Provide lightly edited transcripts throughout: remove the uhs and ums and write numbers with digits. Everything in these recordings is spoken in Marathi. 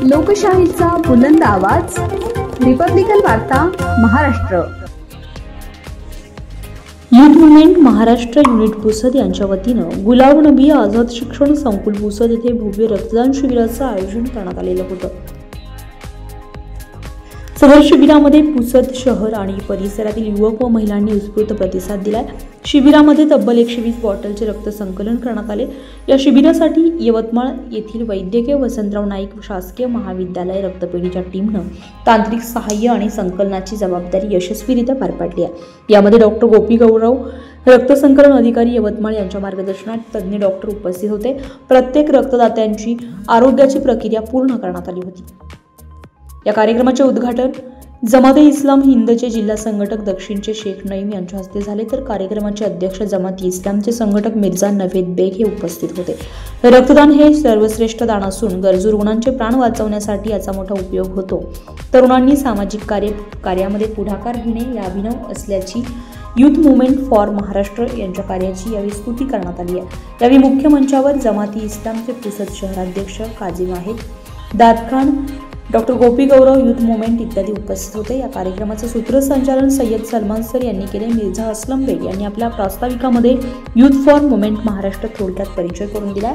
लोकशाहीचा बुलंद आवाज, रिपब्लिकन वार्ता Maharashtra. Youth movement Maharashtra unit Pusad यांच्या वतीनं गुलाम नबी आझाद शिक्षण संकुल पुसद येथे भव्य रक्तदान शिबिराचं आयोजन करण्यात आलेलं होतं. सदर शिबिरामध्ये पुसद शहर आणि परिसरातील युवक व महिलांनी उत्स्फूर्त प्रतिसाद दिलाय. शिबिरामध्ये तब्बल 120 बॉटलचे रक्त संकलन करण्यात आले. या शिबिरासाठी यवतमाळ येथील वैद्यकीय वसंतराव नाईक शासकीय महाविद्यालय रक्तपेढीच्या टीमनं तांत्रिक सहाय्य आणि संकलनाची जबाबदारी यशस्वीरित्या पार पाडली आहे. यामध्ये डॉक्टर गोपी गौरव रक्त संकलन अधिकारी यवतमाळ यांच्या मार्गदर्शनात तज्ज्ञ डॉक्टर उपस्थित होते. प्रत्येक रक्तदात्यांची आरोग्याची प्रक्रिया पूर्ण करण्यात आली होती. या कार्यक्रमाचे उद्घाटन जमाते इस्लाम हिंदचे जिल्हा संघटक दक्षिणचे शेख नईम यांच्या हस्ते झाले, तर कार्यक्रमाचे अध्यक्ष जमाती इस्लामचे संघटक मिर्झा नवेद बेग हे उपस्थित होते. रक्तदान हे सर्वश्रेष्ठ दान असून गरजू रुग्णांचे प्राण वाचवण्यासाठी याचा मोठा उपयोग होतो. तरुणांनी सामाजिक कार्यामध्ये पुढाकार घेणे या अभिनव असल्याची यूथ मुवमेंट फॉर महाराष्ट्र यांच्या कार्याची यावेळी स्तुती करण्यात आली आहे. यावेळी मुख्य मंचावर जमाती इस्लामचे पुसद शहराध्यक्ष काझिम आहेत, दादखान, डॉक्टर गोपी गौरव, यूथ मुवमेंट इत्यादी उपस्थित होते. या कार्यक्रमाचे सूत्रसंचालन सय्यद सलमान सर यांनी केले. मिर्झा असलम बेग यांनी आपल्या प्रास्ताविकामध्ये यूथ फॉर मुवमेंट महाराष्ट्र थोडक्यात परिचय करून दिलाय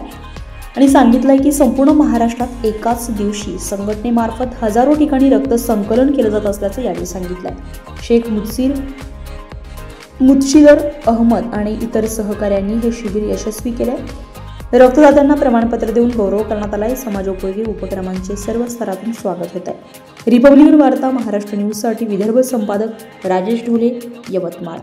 आणि सांगितलंय की संपूर्ण महाराष्ट्रात एकाच दिवशी संघटनेमार्फत हजारो ठिकाणी रक्त संकलन केलं जात असल्याचं यावेळी सांगितलंय. शेख मुदशिदर अहमद आणि इतर सहकाऱ्यांनी हे शिबिर यशस्वी केले. रक्तदात्यांना प्रमाणपत्र देऊन गौरव करण्यात आलाय. समाजोपयोगी उपक्रमांचे सर्व स्तरातून स्वागत होत आहे. रिपब्लिकन वार्ता महाराष्ट्र न्यूजसाठी विदर्भ संपादक Rajesh Dhole, Yavatmal.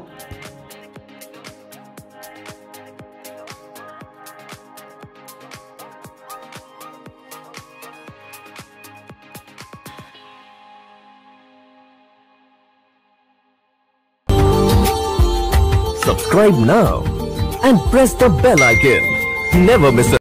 Subscribe now and press the bell icon. Never miss a